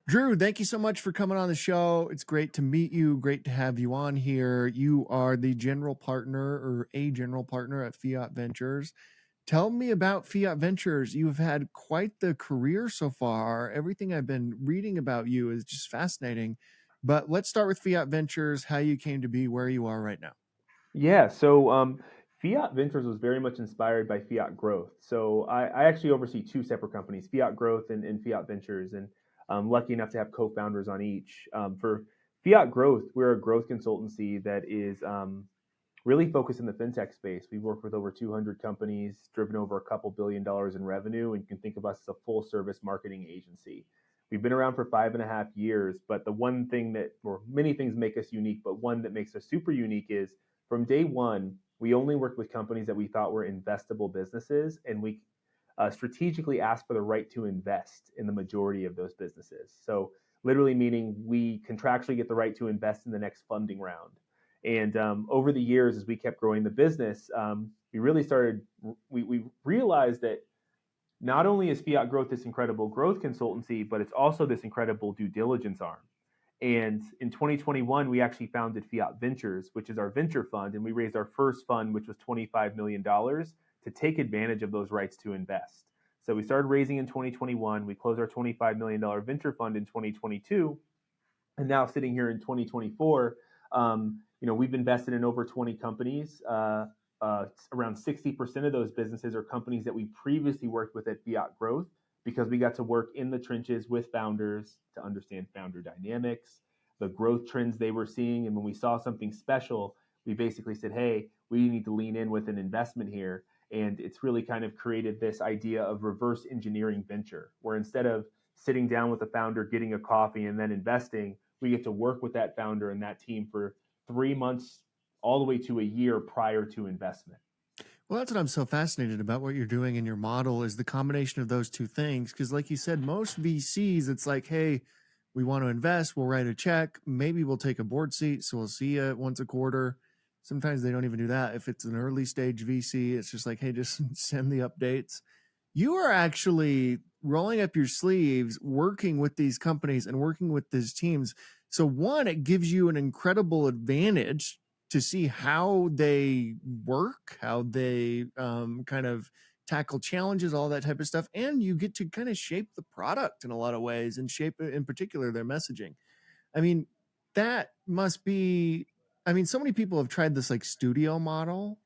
Drew, thank you so much for coming on the show. It's great to meet you. Great to have you on here. You are the general partner or a general partner at Fiat Ventures. Tell me about Fiat Ventures. You've had quite the career so far. Everything I've been reading about you is just fascinating. But let's start with Fiat Ventures, how you came to be where you are right now. Yeah, so Fiat Ventures was very much inspired by Fiat Growth. So I actually oversee two separate companies, Fiat Growth and Fiat Ventures, and I'm lucky enough to have co-founders on each. For Fiat Growth, we're a growth consultancy that is really focused in the fintech space. We've worked with over 200 companies, driven over a couple $1 billion in revenue, and you can think of us as a full service marketing agency. We've been around for 5.5 years, but the one thing that, or many things make us unique, but one that makes us super unique is from day one, we only worked with companies that we thought were investable businesses, and we strategically asked for the right to invest in the majority of those businesses. So, literally meaning we contractually get the right to invest in the next funding round. And over the years, as we kept growing the business, we really started, we realized that not only is Fiat Growth this incredible growth consultancy, but it's also this incredible due diligence arm. And in 2021, we actually founded Fiat Ventures, which is our venture fund. And we raised our first fund, which was $25 million to take advantage of those rights to invest. So we started raising in 2021. We closed our $25 million venture fund in 2022. And now sitting here in 2024, we've invested in over 20 companies. Around 60% of those businesses are companies that we previously worked with at Fiat Growth because we got to work in the trenches with founders to understand founder dynamics, the growth trends they were seeing. And when we saw something special, we basically said, hey, we need to lean in with an investment here. And it's really kind of created this idea of reverse engineering venture, where instead of sitting down with the founder, getting a coffee, and then investing, we get to work with that founder and that team for 3 months all the way to a year prior to investment. Well, that's what I'm so fascinated about what you're doing in your model is the combination of those two things. Because, like you said, most VCs, it's like, hey, we want to invest, we'll write a check, maybe we'll take a board seat, so we'll see you once a quarter. Sometimes they don't even do that. If it's an early stage VC, it's just like, hey, just send the updates. You are actually rolling up your sleeves, working with these companies and working with these teams. So, one, it gives you an incredible advantage to see how they work, how they kind of tackle challenges, all that type of stuff. And you get to kind of shape the product in a lot of ways and shape, in particular, their messaging. I mean, that must be, I mean, so many people have tried this like studio model,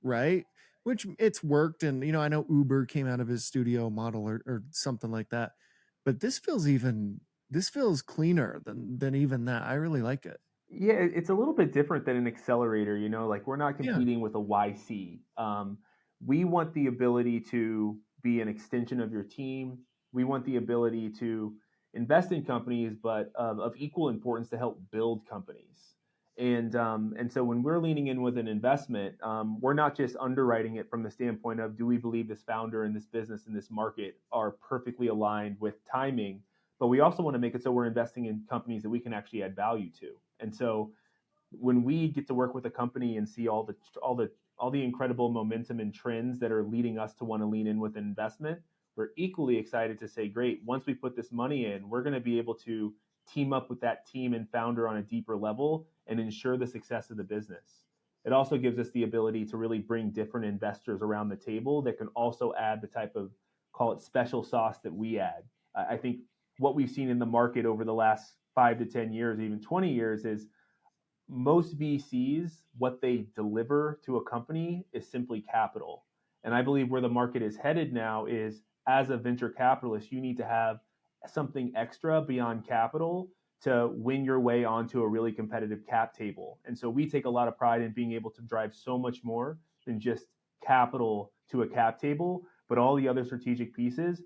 right? Which it's worked. And, I know Uber came out of his studio model or something like that. But this feels cleaner than even that. I really like it. Yeah, it's a little bit different than an accelerator, like we're not Yeah. competing with a YC. We want the ability to be an extension of your team. We want the ability to invest in companies, but of equal importance to help build companies. And so when we're leaning in with an investment, we're not just underwriting it from the standpoint of do we believe this founder and this business and this market are perfectly aligned with timing, but we also want to make it so we're investing in companies that we can actually add value to. And so when we get to work with a company and see all the incredible momentum and trends that are leading us to want to lean in with an investment, we're equally excited to say, great, once we put this money in, we're going to be able to team up with that team and founder on a deeper level and ensure the success of the business. It also gives us the ability to really bring different investors around the table that can also add the type of, call it special sauce, that we add. I think what we've seen in the market over the last 5 to 10 years, even 20 years, is most VCs, what they deliver to a company is simply capital. And I believe where the market is headed now is, as a venture capitalist, you need to have something extra beyond capital to win your way onto a really competitive cap table. And so we take a lot of pride in being able to drive so much more than just capital to a cap table, but all the other strategic pieces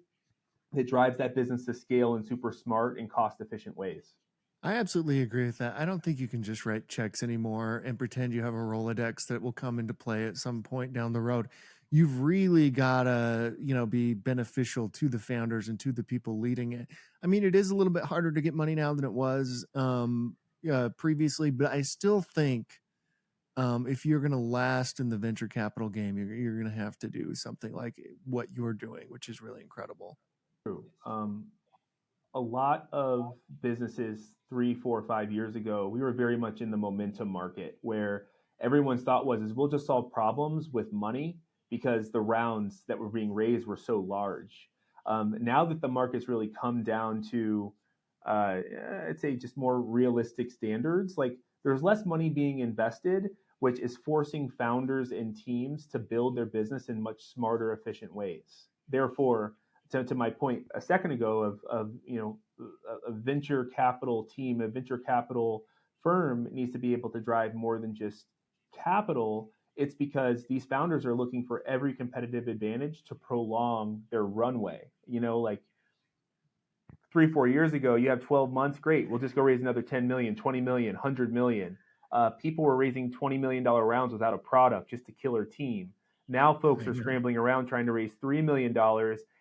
that drives that business to scale in super smart and cost efficient ways. I absolutely agree with that. I don't think you can just write checks anymore and pretend you have a Rolodex that will come into play at some point down the road. You've really got to, be beneficial to the founders and to the people leading it. I mean, it is a little bit harder to get money now than it was previously, but I still think if you're going to last in the venture capital game, you're going to have to do something like what you're doing, which is really incredible. True. a lot of businesses 3, 4, 5 years ago, we were very much in the momentum market where everyone's thought was is we'll just solve problems with money because the rounds that were being raised were so large. Now that the market's really come down to, I'd say, just more realistic standards, like there's less money being invested, which is forcing founders and teams to build their business in much smarter, efficient ways. Therefore, to my point a second ago of a venture capital team, a venture capital firm needs to be able to drive more than just capital. It's because these founders are looking for every competitive advantage to prolong their runway. Like 3, 4 years ago, you have 12 months, great. We'll just go raise another 10 million, 20 million, 100 million. People were raising $20 million rounds without a product, just to kill their team. Now folks are Yeah. scrambling around trying to raise $3 million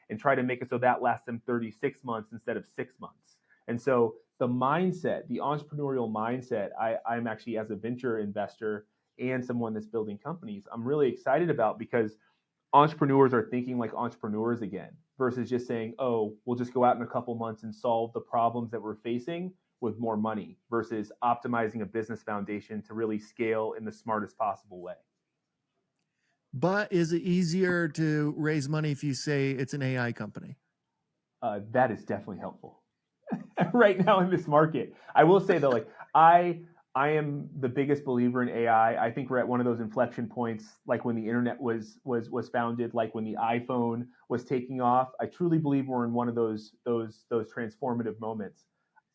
and try to make it so that lasts them 36 months instead of 6 months. And so the mindset, the entrepreneurial mindset, I'm actually, as a venture investor and someone that's building companies, I'm really excited about, because entrepreneurs are thinking like entrepreneurs again versus just saying, oh, we'll just go out in a couple months and solve the problems that we're facing with more money, versus optimizing a business foundation to really scale in the smartest possible way. But is it easier to raise money if you say it's an AI company? That is definitely helpful right now in this market. I will say though, like I am the biggest believer in AI. I think we're at one of those inflection points, like when the internet was founded, like when the iPhone was taking off. I truly believe we're in one of those transformative moments.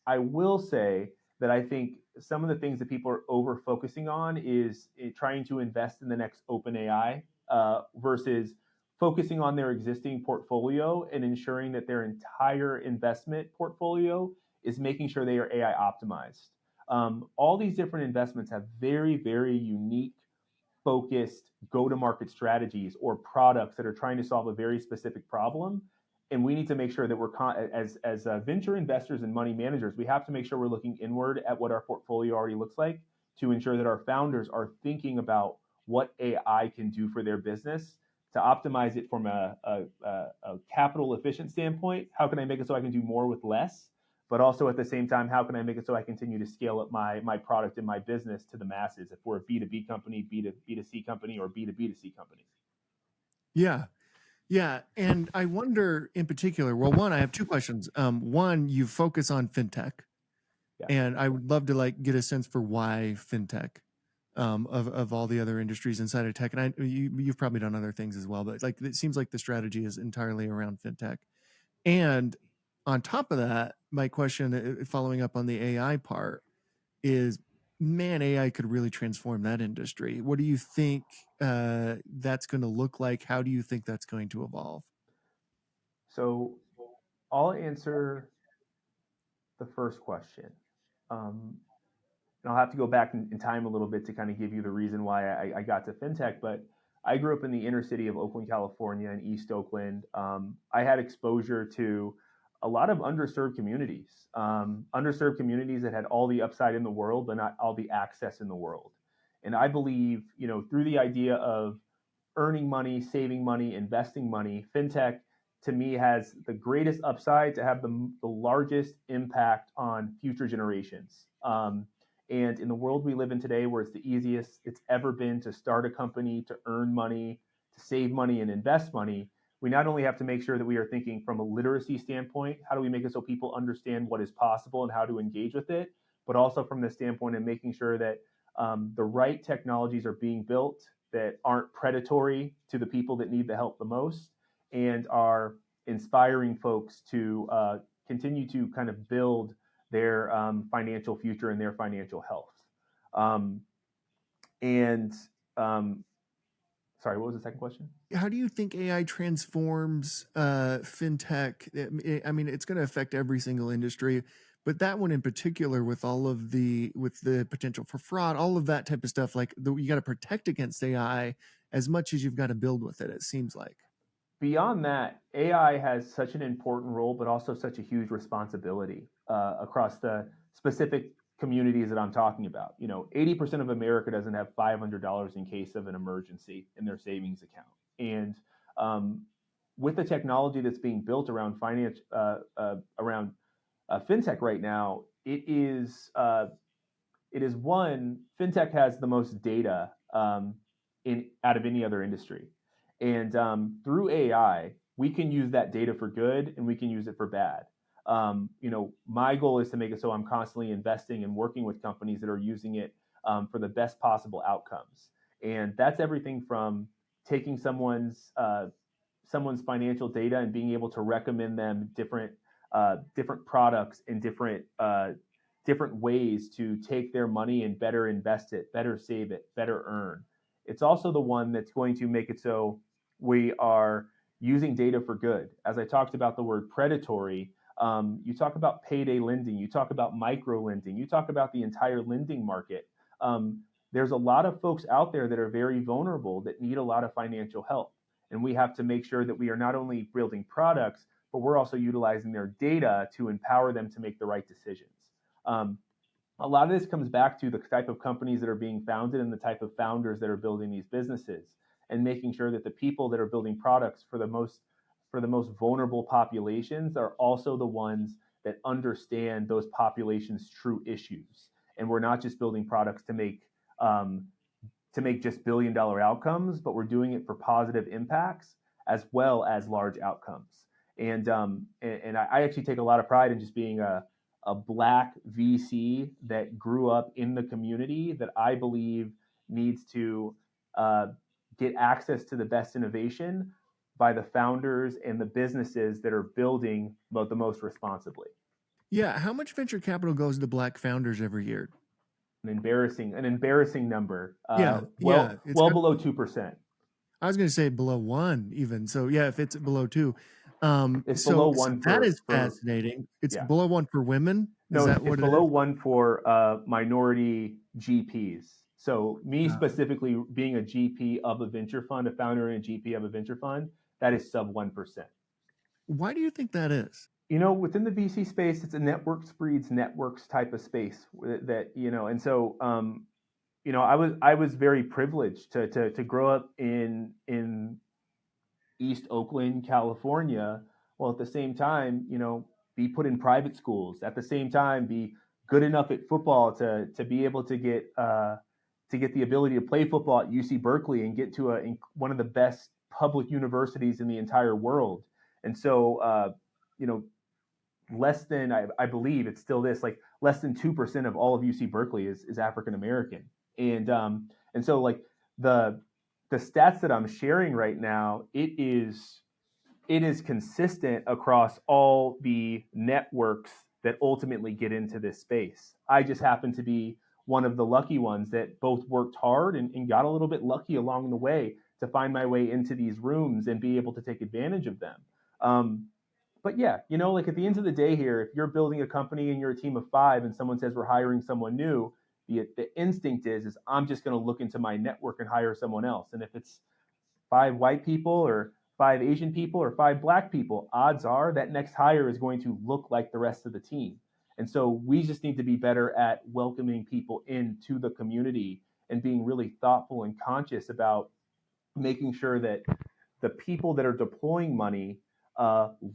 I will say that I think some of the things that people are over focusing on is trying to invest in the next open AI, versus focusing on their existing portfolio and ensuring that their entire investment portfolio is making sure they are AI optimized. All these different investments have very, very unique, focused go to market strategies or products that are trying to solve a very specific problem. And we need to make sure that as venture investors and money managers, we have to make sure we're looking inward at what our portfolio already looks like, to ensure that our founders are thinking about what AI can do for their business to optimize it from a capital efficient standpoint. How can I make it so I can do more with less? But also at the same time, how can I make it so I continue to scale up my product and my business to the masses, if we're a B2B company, B2C company, or B2B2C company? Yeah. Yeah. And I wonder in particular, well, one, I have two questions. One, you focus on fintech, Yeah. and I would love to like get a sense for why fintech, of all the other industries inside of tech. And you've probably done other things as well, but like, it seems like the strategy is entirely around fintech. And on top of that, my question, following up on the AI part, is, man, AI could really transform that industry. What do you think that's going to look like? How do you think that's going to evolve? So I'll answer the first question. Um, and I'll have to go back in time a little bit to kind of give you the reason why I got to fintech. But I grew up in the inner city of Oakland, California, in East Oakland. I had exposure to a lot of underserved communities that had all the upside in the world, but not all the access in the world. And I believe, through the idea of earning money, saving money, investing money, fintech to me has the greatest upside to have the largest impact on future generations. And in the world we live in today, where it's the easiest it's ever been to start a company, to earn money, to save money, and invest money, we not only have to make sure that we are thinking from a literacy standpoint, how do we make it so people understand what is possible and how to engage with it, but also from the standpoint of making sure that the right technologies are being built that aren't predatory to the people that need the help the most, and are inspiring folks to continue to kind of build their financial future and their financial health. Um, and Sorry, what was the second question? How do you think AI transforms fintech? I mean, it's going to affect every single industry, but that one in particular, with the potential for fraud, all of that type of stuff, like you got to protect against AI as much as you've got to build with it. It seems like. Beyond that, AI has such an important role, but also such a huge responsibility across the specific communities that I'm talking about. 80% of America doesn't have $500 in case of an emergency in their savings account. And with the technology that's being built around finance, around fintech right now, it is one, fintech has the most data in out of any other industry, and through AI, we can use that data for good and we can use it for bad. My goal is to make it so I'm constantly investing and working with companies that are using it for the best possible outcomes, and that's everything from taking someone's financial data and being able to recommend them different products and different ways to take their money and better invest it, better save it, better earn. It's also the one that's going to make it so we are using data for good. As I talked about the word predatory, you talk about payday lending, you talk about micro lending, you talk about the entire lending market. There's a lot of folks out there that are very vulnerable that need a lot of financial help. And we have to make sure that we are not only building products, but we're also utilizing their data to empower them to make the right decisions. Um, a lot of this comes back to the type of companies that are being founded and the type of founders that are building these businesses, and making sure that the people that are building products for the most vulnerable populations are also the ones that understand those populations' true issues. And we're not just building products to make just $1 billion outcomes, but we're doing it for positive impacts as well as large outcomes. And I actually take a lot of pride in just being a Black VC that grew up in the community that I believe needs to uh, get access to the best innovation by the founders and the businesses that are building the most responsibly. Yeah, how much venture capital goes to Black founders every year? An embarrassing number, Yeah, yeah, it's well got. below 2%. I was going to say below one, even. So yeah, if it's below two, It's below so one that is for fascinating. It's yeah. below one for women. Is No, that it's what it below is? one for minority GPs. So me Uh, specifically being a GP of a venture fund, a founder and a GP of a venture fund, that is sub 1%. why do you think that is? Within the VC space, it's a networks breeds networks type of space and so I was very privileged to grow up in East Oakland, California, while at the same time, be put in private schools. At the same time, be good enough at football to be able to get the ability to play football at UC Berkeley and get to one of the best public universities in the entire world. And so, you know, less than I believe it's still this like less than 2% of all of UC Berkeley is African American, and so like the the stats that I'm sharing right now, it is consistent across all the networks that ultimately get into this space. I just happen to be one of the lucky ones that both worked hard and got a little bit lucky along the way to find my way into these rooms and be able to take advantage of them. Um, but yeah, like at the end of the day here, if you're building a company and you're a team of five and someone says we're hiring someone new, the instinct is I'm just going to look into my network and hire someone else. And if it's five white people or five Asian people or five black people, odds are that next hire is going to look like the rest of the team. And so we just need to be better at welcoming people into the community and being really thoughtful and conscious about making sure that the people that are deploying money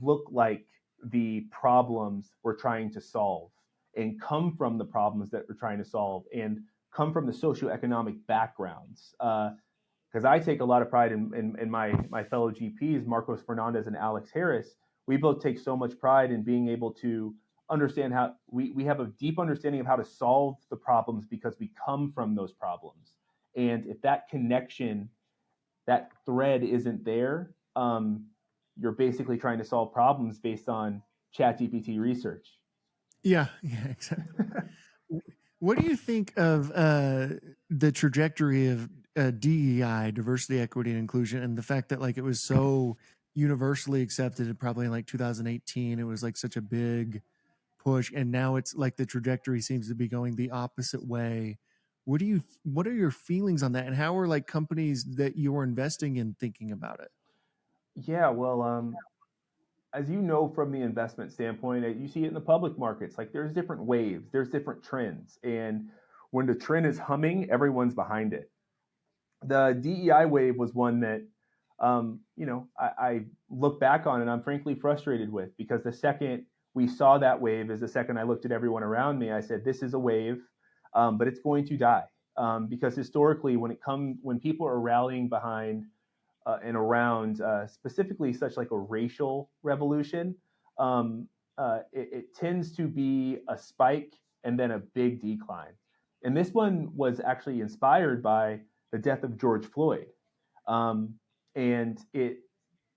look like the problems we're trying to solve and come from the problems that we're trying to solve and come from the socioeconomic backgrounds. Because I take a lot of pride in my fellow GPs, Marcos Fernandez and Alex Harris. We both take so much pride in being able to understand how we have a deep understanding of how to solve the problems because we come from those problems. And if that connection, that thread isn't there, you're basically trying to solve problems based on ChatGPT research. Yeah, yeah, exactly. What do you think of the trajectory of DEI, diversity, equity, and inclusion, and the fact that like it was so universally accepted, probably in like 2018, it was like such a big push, and now it's like the trajectory seems to be going the opposite way. What are your feelings on that, and how are like companies that you're investing in thinking about it? Yeah, well, as you know from the investment standpoint, you see it in the public markets. Like there's different waves, there's different trends, and when the trend is humming, everyone's behind it. The DEI wave was one that, I look back on and I'm frankly frustrated with because the second we saw that wave. As the second I looked at everyone around me, I said, this is a wave, but it's going to die. Because historically, when people are rallying behind and around specifically such like a racial revolution, it tends to be a spike and then a big decline. And this one was actually inspired by the death of George Floyd. Um, and it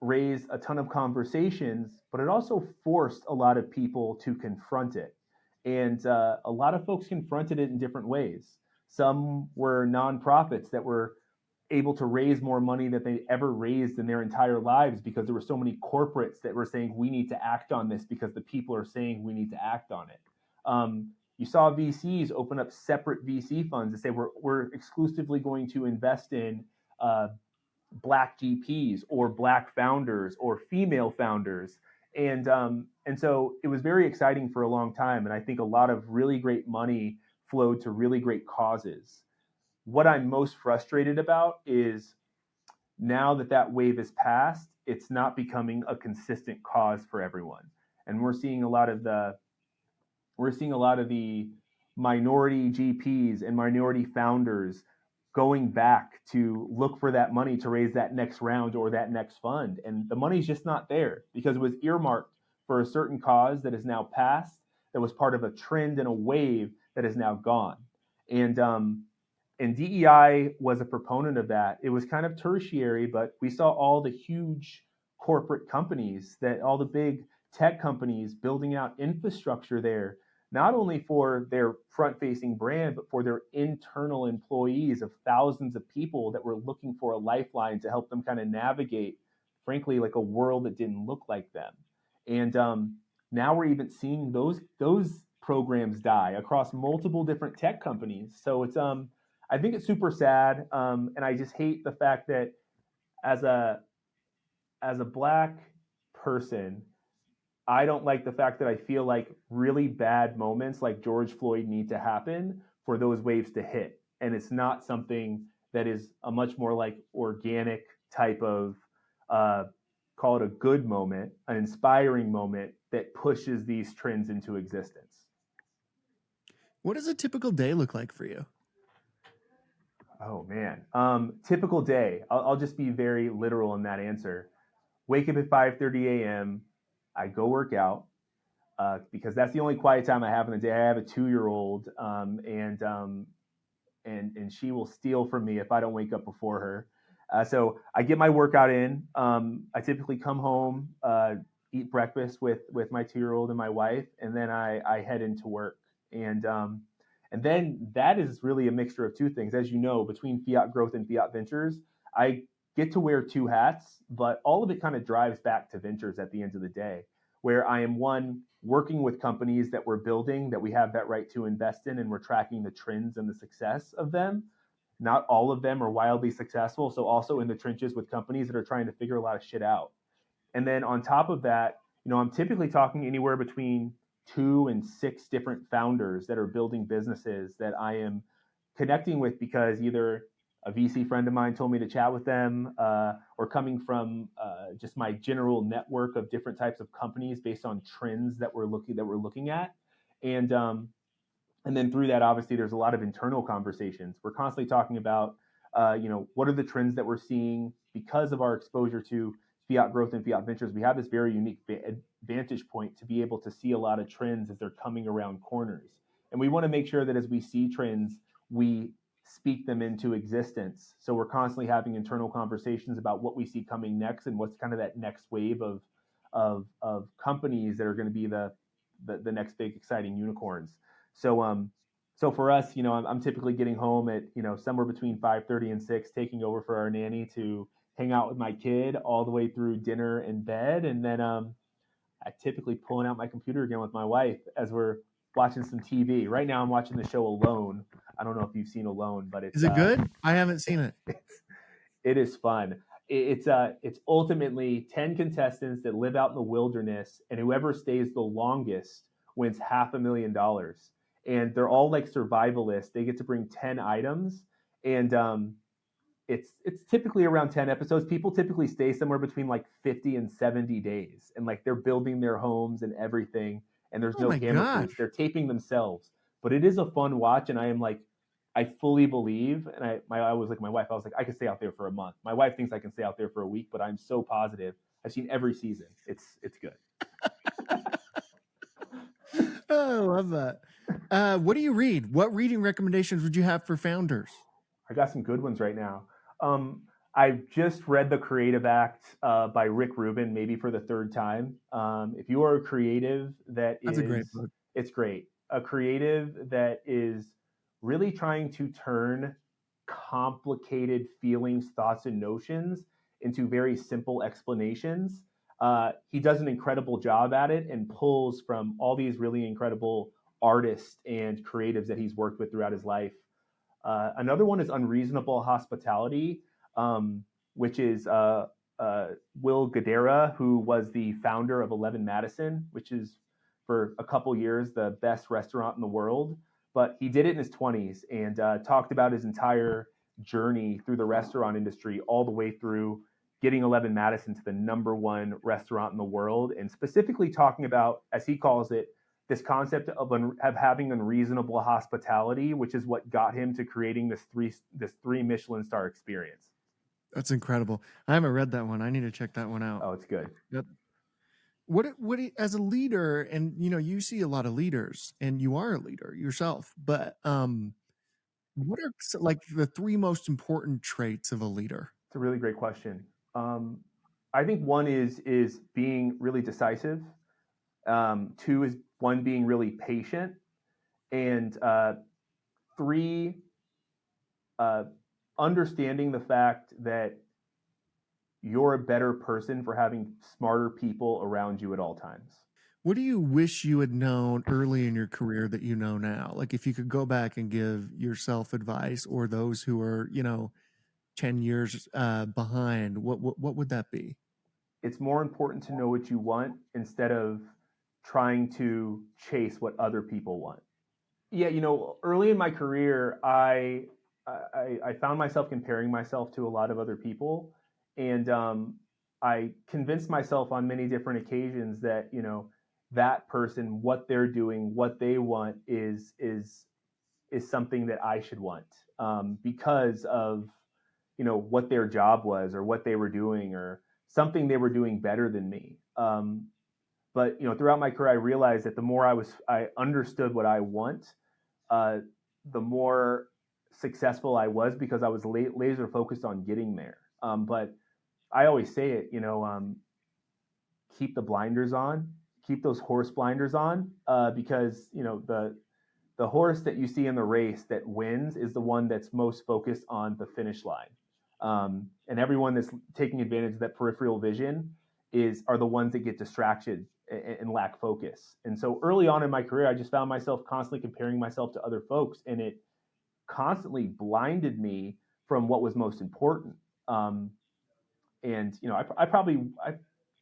raised a ton of conversations, but it also forced a lot of people to confront it. And a lot of folks confronted it in different ways. Some were nonprofits that were able to raise more money than they ever raised in their entire lives because there were so many corporates that were saying we need to act on this because the people are saying we need to act on it. You saw VCs open up separate VC funds and say we're exclusively going to invest in Black GPs or Black founders or female founders. And so it was very exciting for a long time. And I think a lot of really great money flowed to really great causes. What I'm most frustrated about is now that wave is passed, it's not becoming a consistent cause for everyone. And we're seeing a lot of the minority GPs and minority founders going back to look for that money to raise that next round or that next fund. And the money's just not there because it was earmarked for a certain cause that is now passed, that was part of a trend and a wave that is now gone. And DEI was a proponent of that. It was kind of tertiary, but we saw all the huge corporate companies, that all the big tech companies building out infrastructure there, not only for their front-facing brand, but for their internal employees of thousands of people that were looking for a lifeline to help them kind of navigate, frankly, like a world that didn't look like them. And now we're even seeing those programs die across multiple different tech companies. So I think it's super sad, and I just hate the fact that as a Black person, I don't like the fact that I feel like really bad moments like George Floyd need to happen for those waves to hit. And it's not something that is a much more like organic type of, call it a good moment, an inspiring moment that pushes these trends into existence. What does a typical day look like for you? Oh man, typical day. I'll just be very literal in that answer. Wake up at 5:30 a.m. I go work out. Because that's the only quiet time I have in the day. I have a 2-year-old, and she will steal from me if I don't wake up before her. So I get my workout in. I typically come home, eat breakfast with my 2-year-old and my wife, and then I head into work. And then that is really a mixture of two things. As you know, between Fiat Growth and Fiat Ventures, I get to wear two hats, but all of it kind of drives back to Ventures at the end of the day, where I am one working with companies that we're building, that we have that right to invest in, and we're tracking the trends and the success of them. Not all of them are wildly successful. So also in the trenches with companies that are trying to figure a lot of shit out. And then on top of that, I'm typically talking anywhere between 2 and 6 different founders that are building businesses that I am connecting with because either a VC friend of mine told me to chat with them, or coming from just my general network of different types of companies based on trends that we're looking at, and then through that, obviously, there's a lot of internal conversations. We're constantly talking about, what are the trends that we're seeing because of our exposure to Fiat Growth and Fiat Ventures. We have this very unique vantage point to be able to see a lot of trends as they're coming around corners, and we want to make sure that as we see trends, we speak them into existence. So we're constantly having internal conversations about what we see coming next and what's kind of that next wave of companies that are going to be the next big exciting unicorns. So for us, I'm typically getting home at somewhere between 5:30 and 6, taking over for our nanny to hang out with my kid all the way through dinner and bed, and then I typically pulling out my computer again with my wife as we're watching some TV. Right now, I'm watching the show Alone. I don't know if you've seen Alone, but Is it good? I haven't seen it. it is fun. It's ultimately 10 contestants that live out in the wilderness, and whoever stays the longest wins $500,000. And they're all like survivalists. They get to bring 10 items, and it's typically around 10 episodes. People typically stay somewhere between like 50 and 70 days, and like they're building their homes and everything, and there's Oh no my camera crews. gosh. They're taping themselves, but it is a fun watch, and I am like, I fully believe, and I was like my wife, I was like, I could stay out there for a month. My wife thinks I can stay out there for a week, but I'm so positive. I've seen every season. It's good. Oh, I love that. What do you read? What reading recommendations would you have for founders? I got some good ones right now. Um, I just read The Creative Act by Rick Rubin, maybe for the third time. If you are a creative that That's a great is, book. it's great. A creative that is really trying to turn complicated feelings, thoughts, and notions into very simple explanations. He does an incredible job at it and pulls from all these really incredible artists and creatives that he's worked with throughout his life. Another one is Unreasonable Hospitality, which is Will Guidara, who was the founder of 11 Madison, which is for a couple years the best restaurant in the world. But he did it in his 20s and talked about his entire journey through the restaurant industry, all the way through getting 11 Madison to the number one restaurant in the world, and specifically talking about, as he calls it, this concept of having unreasonable hospitality, which is what got him to creating this three Michelin star experience. That's incredible. I haven't read that one. I need to check that one out. Oh, it's good. Yep. As a leader, and you see a lot of leaders, and you are a leader yourself, but what are like the three most important traits of a leader? It's a really great question. Um, I think one is being really decisive. Two is one being really patient, and three, uh, understanding the fact that you're a better person for having smarter people around you at all times. What do you wish you had known early in your career that you know now? Like if you could go back and give yourself advice or those who are, 10 years behind, what would that be? It's more important to know what you want instead of trying to chase what other people want. Yeah, early in my career, I found myself comparing myself to a lot of other people, and I convinced myself on many different occasions that that person, what they're doing, what they want is something that I should want, because of what their job was or what they were doing or something they were doing better than me. But throughout my career, I realized that the more I understood what I want, uh, the more successful I was because I was laser focused on getting there. But I always say it, keep the blinders on, keep those horse blinders on, because the horse that you see in the race that wins is the one that's most focused on the finish line. And everyone that's taking advantage of that peripheral vision are the ones that get distracted and lack focus. And so early on in my career, I just found myself constantly comparing myself to other folks, and it constantly blinded me from what was most important. And I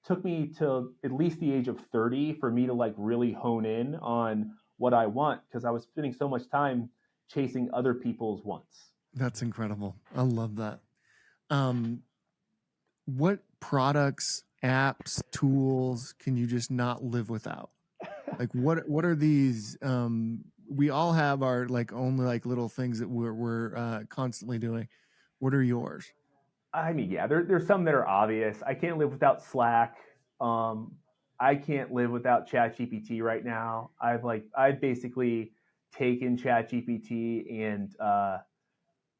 took me to at least the age of 30 for me to like really hone in on what I want, because I was spending so much time chasing other people's wants. That's incredible. I love that. Um, what products, apps, tools can you just not live without? Like what are these? We all have our like only like little things that we're constantly doing. What are yours? I mean, yeah, there's some that are obvious. I can't live without Slack. Um, I can't live without ChatGPT right now. I've basically taken ChatGPT and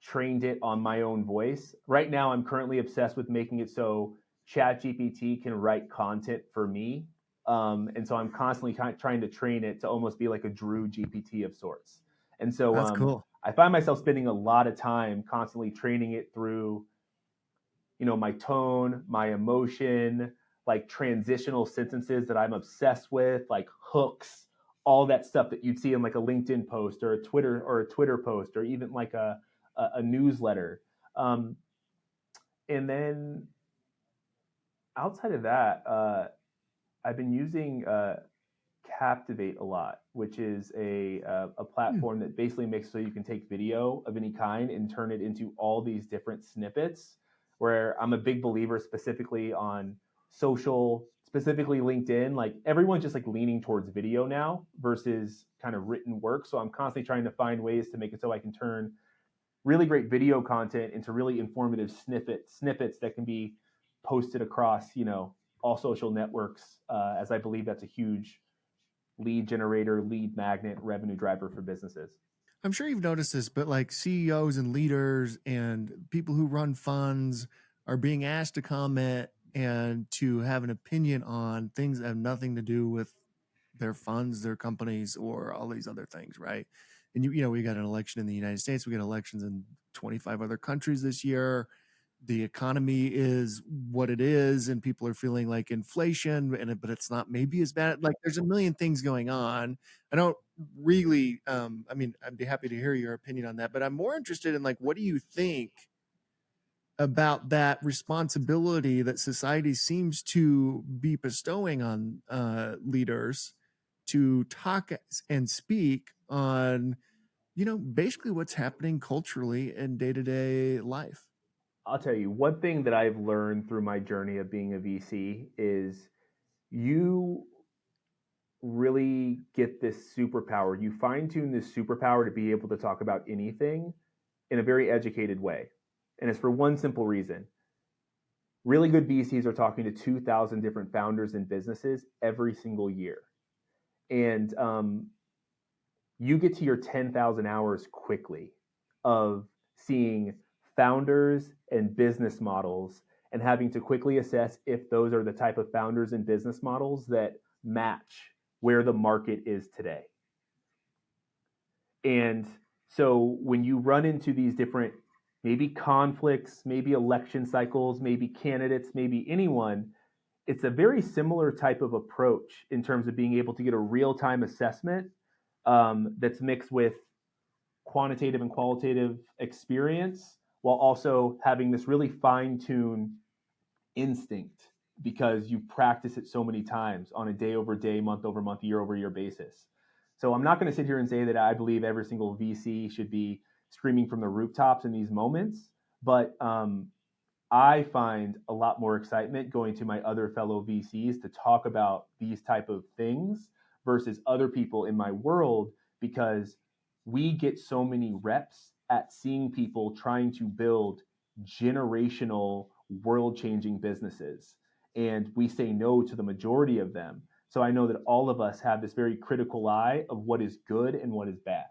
trained it on my own voice. Right now, I'm currently obsessed with making it so ChatGPT can write content for me. And so I'm constantly trying to train it to almost be like a Drew GPT of sorts. And so That's cool. I find myself spending a lot of time constantly training it through my tone, my emotion, like transitional sentences that I'm obsessed with, like hooks, all that stuff that you'd see in like a LinkedIn post or a Twitter post or even like a newsletter. Um, and then outside of that, I've been using Captivate a lot, which is a Hmm. platform that basically makes so you can take video of any kind and turn it into all these different snippets. Where I'm a big believer specifically on social, specifically LinkedIn. Like everyone's just like leaning towards video now versus kind of written work. So I'm constantly trying to find ways to make it so I can turn really great video content into really informative snippets that can be posted across all social networks, as I believe that's a huge lead generator, lead magnet, revenue driver for businesses. I'm sure you've noticed this, but like CEOs and leaders and people who run funds are being asked to comment and to have an opinion on things that have nothing to do with their funds, their companies, or all these other things, right? And we got an election in the United States, we got elections in 25 other countries this year. The economy is what it is, and people are feeling like inflation, but it's not maybe as bad. Like there's a million things going on. I don't really, I mean, I'd be happy to hear your opinion on that, but I'm more interested in like, what do you think about that responsibility that society seems to be bestowing on leaders to talk and speak on, basically what's happening culturally in day-to-day life? I'll tell you one thing that I've learned through my journey of being a VC is you really get this superpower. You fine tune this superpower to be able to talk about anything in a very educated way. And it's for one simple reason. Really good VCs are talking to 2,000 different founders and businesses every single year. And you get to your 10,000 hours quickly of seeing founders and business models and having to quickly assess if those are the type of founders and business models that match where the market is today. And so when you run into these different maybe conflicts, maybe election cycles, maybe candidates, maybe anyone, it's a very similar type of approach in terms of being able to get a real time assessment that's mixed with quantitative and qualitative experience while also having this really fine tuned instinct because you practice it so many times on a day over day, month over month, year over year basis. So I'm not going to sit here and say that I believe every single VC should be screaming from the rooftops in these moments, but I find a lot more excitement going to my other fellow VCs to talk about these type of things versus other people in my world because we get so many reps at seeing people trying to build generational world-changing businesses and we say no to the majority of them. So I know that all of us have this very critical eye of what is good and what is bad.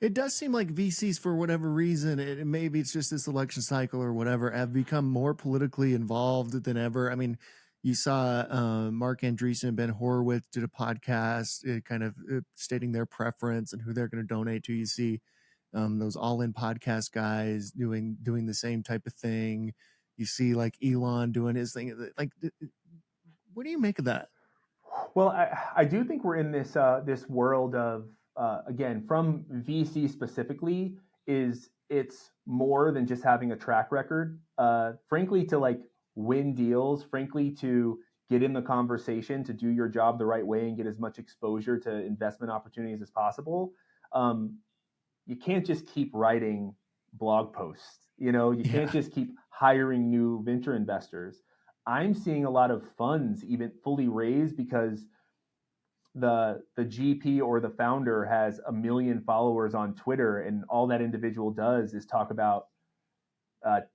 It does seem like VCs, for whatever reason, maybe it's just this election cycle or whatever, have become more politically involved than ever. I mean, you saw Mark Andreessen and Ben Horowitz did a podcast kind of stating their preference and who they're going to donate to. You see those all-in podcast guys doing the same type of thing. You see like Elon doing his thing. Like, what do you make of that? Well, I do think we're in this world of again from VC specifically is it's more than just having a track record. Frankly, to like win deals, frankly, to get in the conversation, to do your job the right way and get as much exposure to investment opportunities as possible. Um, you can't just keep writing blog posts. You can't Yeah. just keep hiring new venture investors. I'm seeing a lot of funds even fully raised because the GP or the founder has 1 million followers on Twitter, and all that individual does is talk about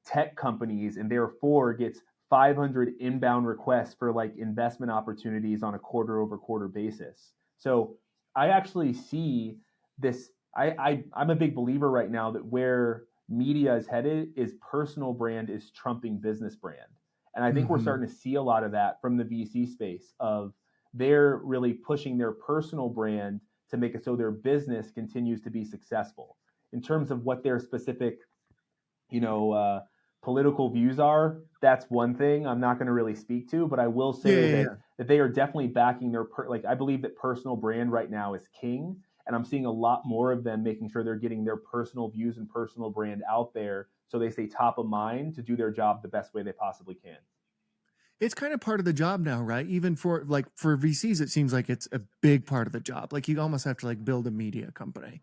tech companies, and therefore gets 500 inbound requests for like investment opportunities on a quarter over quarter basis. So I actually see this. I'm a big believer right now that where media is headed is personal brand is trumping business brand. And I think we're Mm-hmm. starting to see a lot of that from the VC space of they're really pushing their personal brand to make it so their business continues to be successful. In terms of what their specific you know, political views are, that's one thing I'm not going to really speak to. But I will Yeah, say yeah, that yeah. they are definitely backing their like I believe that personal brand right now is king, and I'm seeing a lot more of them making sure they're getting their personal views and personal brand out there so they stay top of mind to do their job the best way they possibly can. It's kind of part of the job now, right? Even for VCs, it seems like it's a big part of the job. Like you almost have to like build a media company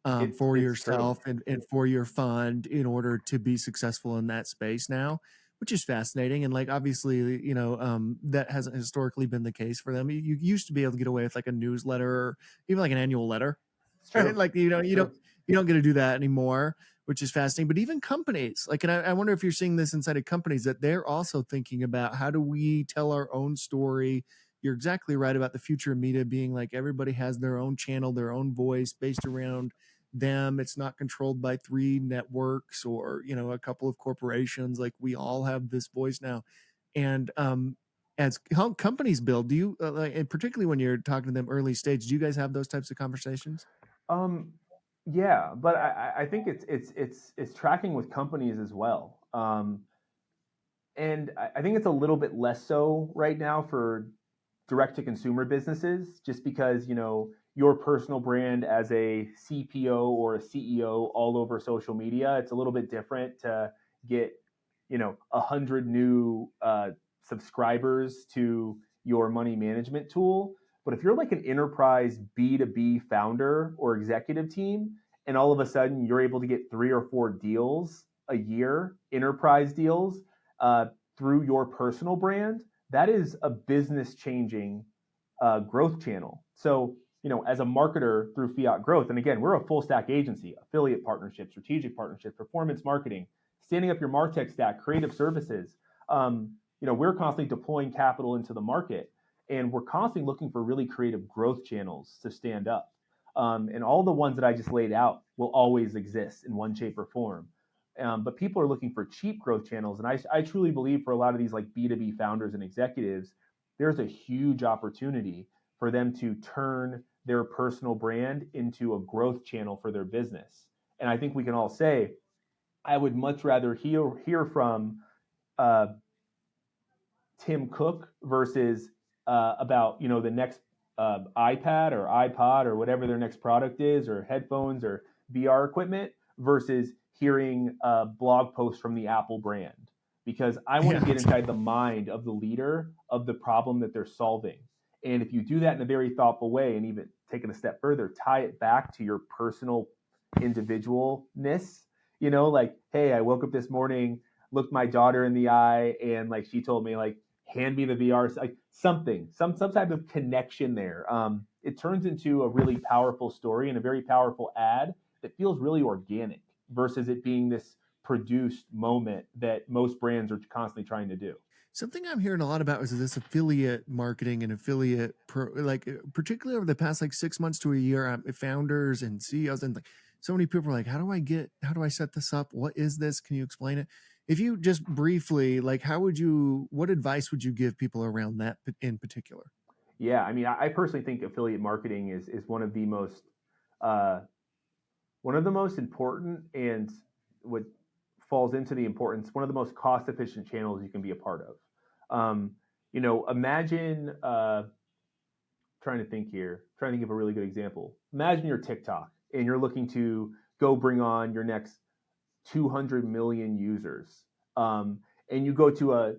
for It's true. yourself and for your fund in order to be successful in that space now, which is fascinating. And like obviously, that hasn't historically been the case for them. You used to be able to get away with like a newsletter or even like an annual letter, It's right? true. Like It's true. you don't get to do that anymore, which is fascinating. But even companies, like, and I wonder if you're seeing this inside of companies that they're also thinking about how do we tell our own story. You're exactly right about the future of media being like everybody has their own channel, their own voice based around them. It's not controlled by three networks or a couple of corporations. Like we all have this voice now. And as companies build, do you and particularly when you're talking to them early stage, do you guys have those types of conversations? Um, yeah, but I think it's tracking with companies as well. And I think it's a little bit less so right now for direct to consumer businesses, just because your personal brand as a CPO or a CEO all over social media, it's a little bit different to get 100 new subscribers to your money management tool. But if you're like an enterprise B2B founder or executive team, and all of a sudden you're able to get 3 or 4 deals a year, enterprise deals, uh, through your personal brand, that is a business changing growth channel. So, as a marketer through Fiat Growth, and again, we're a full stack agency, affiliate partnerships, strategic partnerships, performance marketing, standing up your MarTech stack, creative services. We're constantly deploying capital into the market, and we're constantly looking for really creative growth channels to stand up. And all the ones that I just laid out will always exist in one shape or form. But people are looking for cheap growth channels. And I truly believe for a lot of these like B2B founders and executives, there's a huge opportunity for them to turn their personal brand into a growth channel for their business. And I think we can all say, I would much rather hear from uh, Tim Cook versus about the next iPad or iPod or whatever their next product is, or headphones or VR equipment, versus hearing a blog post from the Apple brand, because I want to Yeah. get inside the mind of the leader of the problem that they're solving. And if you do that in a very thoughtful way, and even take it a step further, tie it back to your personal individualness, like, hey, I woke up this morning, looked my daughter in the eye, and like she told me, like, hand me the VR, like some type of connection there. It turns into a really powerful story and a very powerful ad that feels really organic versus it being this produced moment that most brands are constantly trying to do. Something I'm hearing a lot about is this affiliate marketing and affiliate like particularly over the past like 6 months to a year, founders and CEOs and like so many people are like, how do I set this up? What is this? Can you explain it? If you just briefly, like, what advice would you give people around that in particular? Yeah, I mean, I personally think affiliate marketing is uh, one of the most important, and what falls into the importance, one of the most cost efficient channels you can be a part of. Imagine, trying to think of a really good example. Imagine you're TikTok and you're looking to go bring on your next 200 million users. And you go to a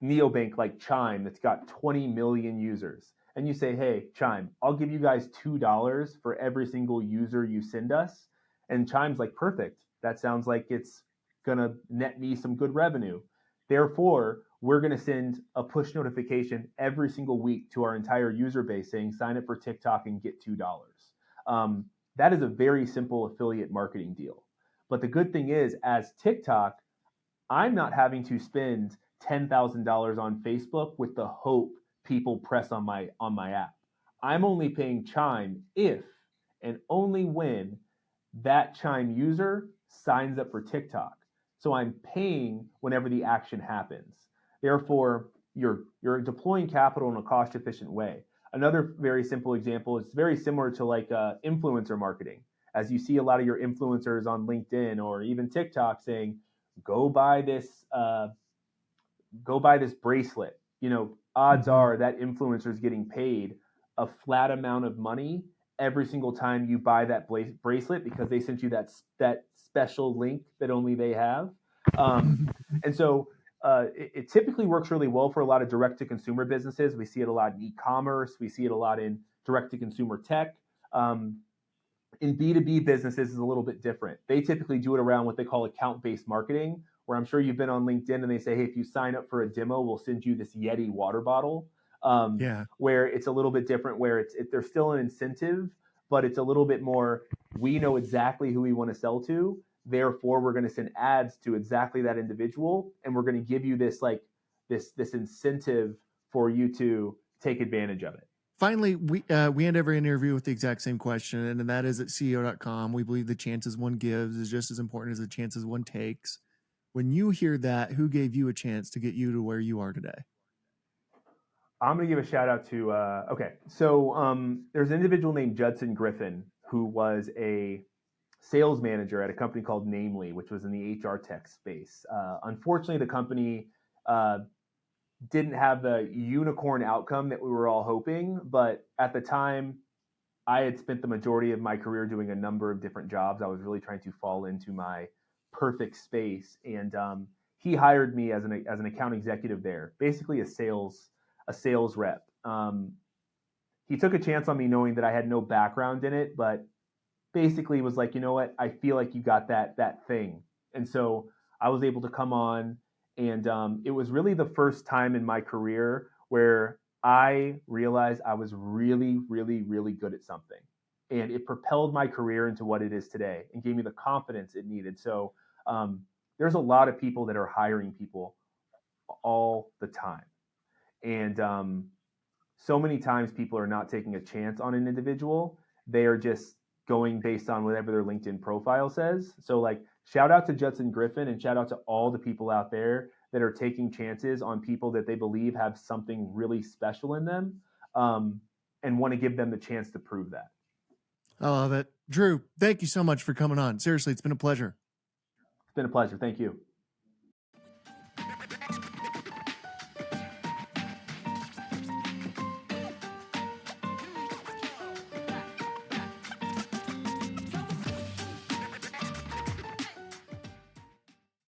neobank like Chime that's got 20 million users. And you say, hey, Chime, I'll give you guys $2 for every single user you send us. And Chime's like, perfect. That sounds like it's going to net me some good revenue. Therefore, we're going to send a push notification every single week to our entire user base saying, sign up for TikTok and get $2. That is a very simple affiliate marketing deal. But the good thing is, as TikTok, I'm not having to spend $10,000 on Facebook with the hope people press on my app. I'm only paying Chime if and only when that Chime user signs up for TikTok. So I'm paying whenever the action happens. Therefore, you're deploying capital in a cost efficient way. Another very simple example is very similar to like influencer marketing. As you see a lot of your influencers on LinkedIn or even TikTok saying, go buy this bracelet. Odds Mm-hmm. are that influencer is getting paid a flat amount of money every single time you buy that bracelet, because they sent you that special link that only they have. Um, and so it typically works really well for a lot of direct to consumer businesses. We see it a lot in e-commerce. We see it a lot in direct to consumer tech. Um, in B2B businesses is a little bit different. They typically do it around what they call account-based marketing, where I'm sure you've been on LinkedIn and they say, hey, if you sign up for a demo, we'll send you this Yeti water bottle. Yeah. Where it's a little bit different, where there's still an incentive, but it's a little bit more, we know exactly who we want to sell to. Therefore, we're going to send ads to exactly that individual, and we're going to give you this this incentive for you to take advantage of it. Finally, we end every interview with the exact same question, and that is at CEO.com. We believe the chances one gives is just as important as the chances one takes. When you hear that, who gave you a chance to get you to where you are today? I'm going to give a shout out to, so there's an individual named Judson Griffin who was a sales manager at a company called Namely, which was in the HR tech space. Unfortunately, the company didn't have the unicorn outcome that we were all hoping, but at the time, I had spent the majority of my career doing a number of different jobs. I was really trying to fall into my perfect space, and he hired me as an account executive there, basically a sales rep. He took a chance on me knowing that I had no background in it, but basically was like, you know what, I feel like you got that thing, and so I was able to come on, and it was really the first time in my career where I realized I was really, really, really good at something, and it propelled my career into what it is today, and gave me the confidence it needed. So there's a lot of people that are hiring people all the time, and so many times people are not taking a chance on an individual. They are just going based on whatever their LinkedIn profile says. So like shout out to Judson Griffin and shout out to all the people out there that are taking chances on people that they believe have something really special in them, and want to give them the chance to prove that. I love it. Drew, thank you so much for coming on. Seriously, it's been a pleasure. It's been a pleasure. Thank you.